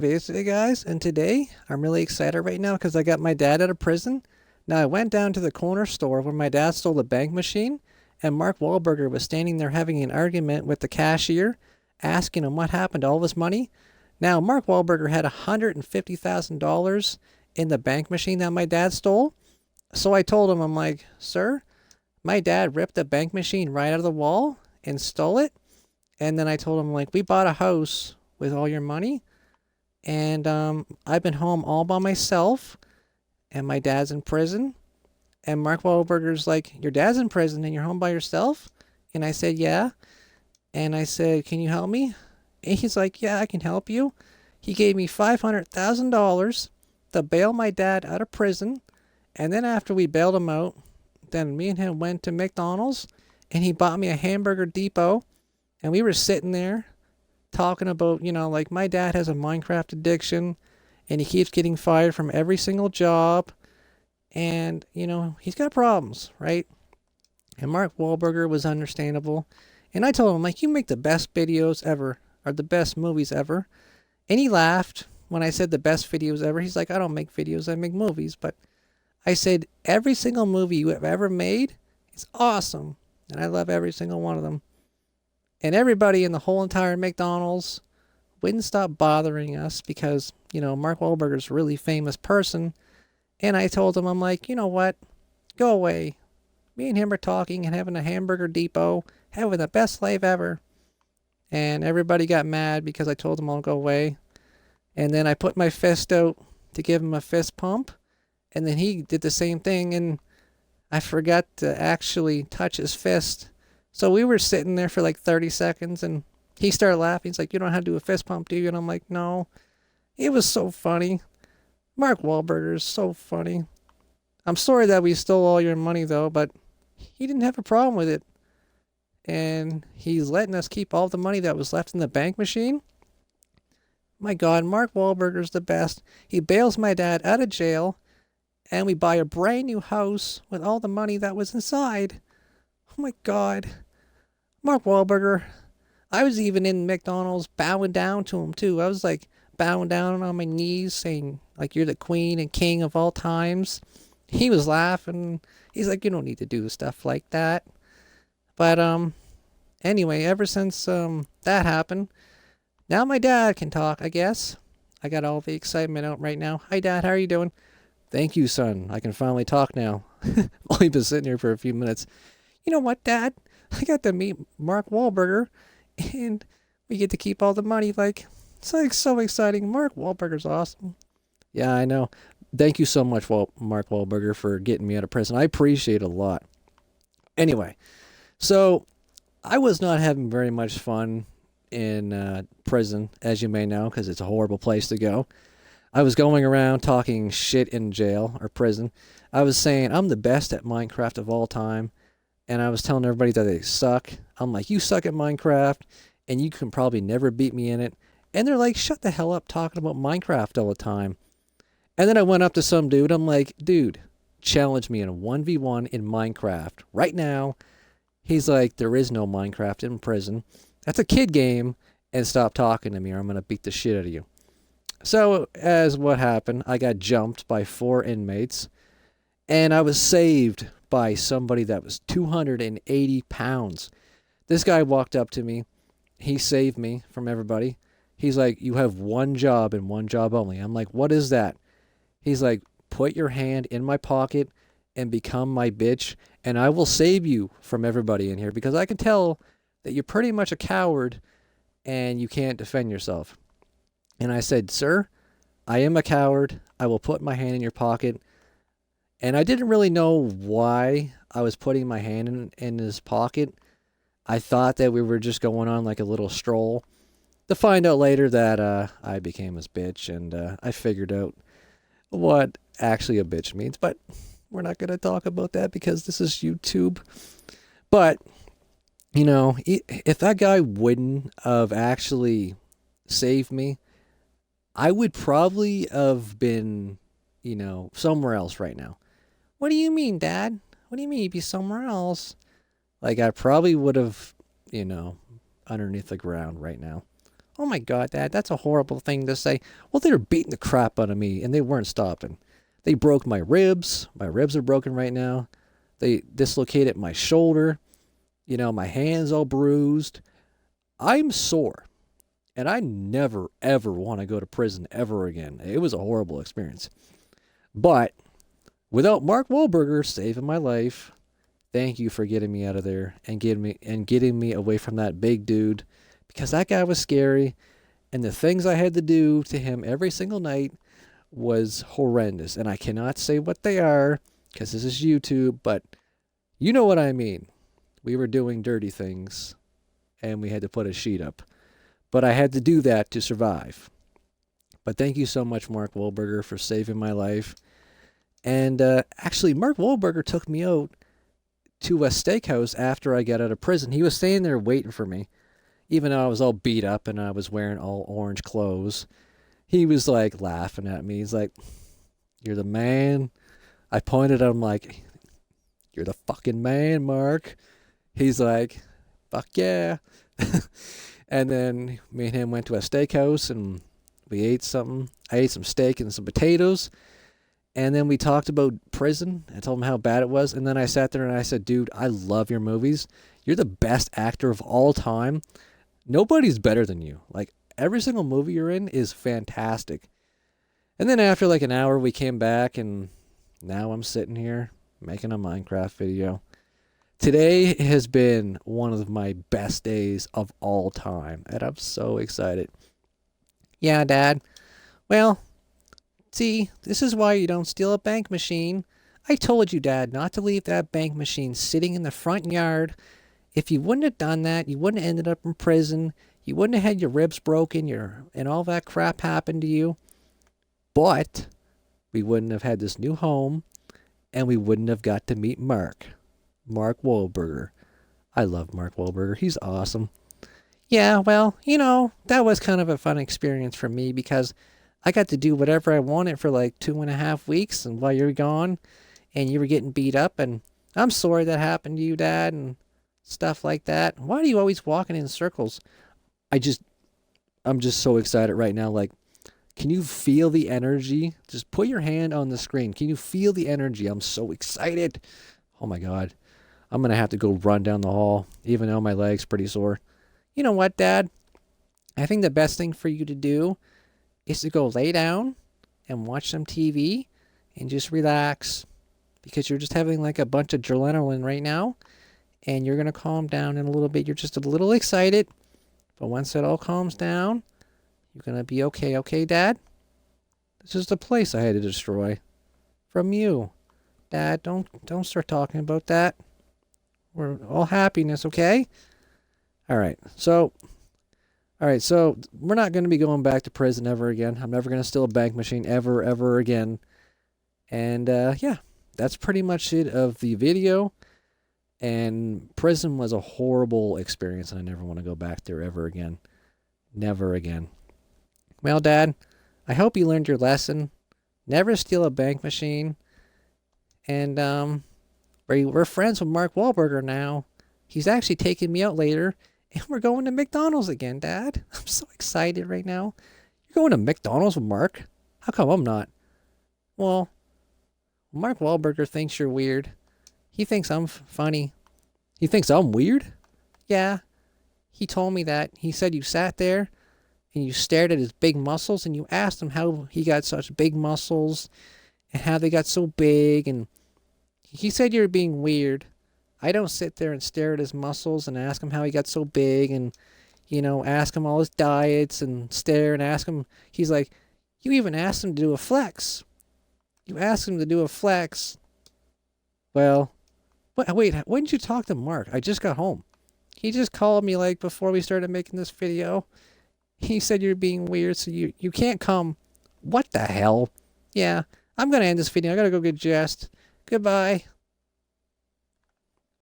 Basically, guys, and today I'm really excited right now because I got my dad out of prison. Now, I went down to the corner store where my dad stole the bank machine, and Mark Wahlberger was standing there having an argument with the cashier, asking him what happened to all of his money. Now, Mark Wahlberger had $150,000 in the bank machine that my dad stole. So I told him, I'm like, sir, my dad ripped the bank machine right out of the wall and stole it. And then I told him, like, we bought a house with all your money. And I've been home all by myself, and my dad's in prison. And Mark Wahlberger's like, your dad's in prison and you're home by yourself? And I said, yeah. And I said, can you help me? And he's like, yeah, I can help you. He gave me $500,000 to bail my dad out of prison. And then after we bailed him out, then me and him went to McDonald's and he bought me a hamburger depot. And we were sitting there talking about, like my dad has a Minecraft addiction and he keeps getting fired from every single job. And, he's got problems, right? And Mark Wahlberger was understandable. And I told him, like, you make the best videos ever, or the best movies ever. And he laughed when I said the best videos ever. He's like, I don't make videos, I make movies. But I said, every single movie you have ever made is awesome. And I love every single one of them. And everybody in the whole entire McDonald's wouldn't stop bothering us because, Mark Wahlberger's a really famous person. And I told him, I'm like, you know what? Go away. Me and him are talking and having a hamburger depot, having the best life ever. And everybody got mad because I told them I'll go away. And then I put my fist out to give him a fist pump. And then he did the same thing and I forgot to actually touch his fist. So we were sitting there for like 30 seconds and he started laughing. He's like, you don't have to do a fist pump, do you? And I'm like, no. It was so funny. Mark Wahlberger is so funny. I'm sorry that we stole all your money though, but he didn't have a problem with it. And he's letting us keep all the money that was left in the bank machine. My God, Mark Wahlberger's the best. He bails my dad out of jail and we buy a brand new house with all the money that was inside. Oh my God. Mark Wahlberger. I was even in McDonald's bowing down to him too. I was like bowing down on my knees saying like you're the queen and king of all times. He was laughing. He's like, you don't need to do stuff like that. But anyway, ever since that happened, now my dad can talk, I guess. I got all the excitement out right now. Hi Dad, how are you doing? Thank you, son. I can finally talk now. Only been sitting here for a few minutes. You know what, Dad? I got to meet Mark Wahlberger, and we get to keep all the money. Like, it's like so exciting. Mark Wahlberger's awesome. Yeah, I know. Thank you so much, Mark Wahlberger, for getting me out of prison. I appreciate it a lot. Anyway, so I was not having very much fun in prison, as you may know, because it's a horrible place to go. I was going around talking shit in jail or prison. I was saying I'm the best at Minecraft of all time. And I was telling everybody that they suck. I'm like, you suck at Minecraft, and you can probably never beat me in it. And they're like, shut the hell up talking about Minecraft all the time. And then I went up to some dude. I'm like, dude, challenge me in a 1v1 in Minecraft right now. He's like, there is no Minecraft in prison. That's a kid game, and stop talking to me or I'm going to beat the shit out of you. So, as what happened, I got jumped by 4 inmates, and I was saved by somebody that was 280 pounds. This guy walked up to me. He saved me from everybody. He's like, you have one job and one job only. I'm like, what is that? He's like, put your hand in my pocket and become my bitch, and I will save you from everybody in here because I can tell that you're pretty much a coward and you can't defend yourself. And I said, sir, I am a coward. I will put my hand in your pocket. And I didn't really know why I was putting my hand in his pocket. I thought that we were just going on like a little stroll. To find out later that I became his bitch and I figured out what actually a bitch means. But we're not going to talk about that because this is YouTube. But, if that guy wouldn't have actually saved me, I would probably have been, somewhere else right now. What do you mean, Dad? What do you mean you'd be somewhere else? Like, I probably would have, underneath the ground right now. Oh my God, Dad, that's a horrible thing to say. Well, they were beating the crap out of me, and they weren't stopping. They broke my ribs. My ribs are broken right now. They dislocated my shoulder. You know, my hand's all bruised. I'm sore. And I never, ever want to go to prison ever again. It was a horrible experience. But without Mark Wahlberg saving my life, thank you for getting me out of there and getting me away from that big dude, because that guy was scary, and the things I had to do to him every single night was horrendous. And I cannot say what they are because this is YouTube, but you know what I mean. We were doing dirty things, and we had to put a sheet up. But I had to do that to survive. But thank you so much, Mark Wahlberg, for saving my life. And actually, Mark Wahlberg took me out to a steakhouse after I got out of prison. He was staying there waiting for me, even though I was all beat up and I was wearing all orange clothes. He was like laughing at me. He's like, "You're the man." I pointed at him like, "You're the fucking man, Mark." He's like, "Fuck yeah." And then me and him went to a steakhouse and we ate something. I ate some steak and some potatoes. And then we talked about prison. I told him how bad it was. And then I sat there and I said, "Dude, I love your movies. You're the best actor of all time. Nobody's better than you. Like, every single movie you're in is fantastic." And then after like an hour, we came back, and now I'm sitting here making a Minecraft video. Today has been one of my best days of all time, and I'm so excited. Yeah, Dad. Well, see, this is why you don't steal a bank machine. I told you, Dad, not to leave that bank machine sitting in the front yard. If you wouldn't have done that, you wouldn't have ended up in prison. You wouldn't have had your ribs broken, and all that crap happen to you. But we wouldn't have had this new home, and we wouldn't have got to meet Mark Wahlberg. I love Mark Wahlberg. He's awesome. Yeah, well, that was kind of a fun experience for me because I got to do whatever I wanted for like 2.5 weeks, and while you're gone and you were getting beat up, and I'm sorry that happened to you, Dad, and stuff like that. Why are you always walking in circles? I'm just so excited right now. Like, can you feel the energy? Just put your hand on the screen. Can you feel the energy? I'm so excited. Oh my God. I'm going to have to go run down the hall, even though my leg's pretty sore. You know what, Dad? I think the best thing for you to do is to go lay down and watch some TV and just relax, because you're just having like a bunch of adrenaline right now, and you're going to calm down in a little bit. You're just a little excited, but once it all calms down, you're going to be okay. Okay, Dad? This is the place I had to destroy from you. Dad, don't start talking about that. We're all happiness, okay? All right, so we're not going to be going back to prison ever again. I'm never going to steal a bank machine ever again. And yeah, that's pretty much it of the video. And prison was a horrible experience, and I never want to go back there ever again. Never again. Well, Dad, I hope you learned your lesson. Never steal a bank machine. And we're friends with Mark Wahlberg now. He's actually taking me out later, and we're going to McDonald's again, Dad. I'm so excited right now. You're going to McDonald's with Mark? How come I'm not? Well, Mark Wahlberg thinks you're weird. He thinks I'm funny. He thinks I'm weird? Yeah. He told me that. He said you sat there and you stared at his big muscles, and you asked him how he got such big muscles and how they got so big, and he said you're being weird. I don't sit there and stare at his muscles and ask him how he got so big, and, ask him all his diets and stare and ask him. He's like, you even asked him to do a flex. You asked him to do a flex. Well, wait, when did you talk to Mark? I just got home. He just called me like before we started making this video. He said you're being weird, so you can't come. What the hell? Yeah, I'm going to end this video. I got to go get dressed. Goodbye.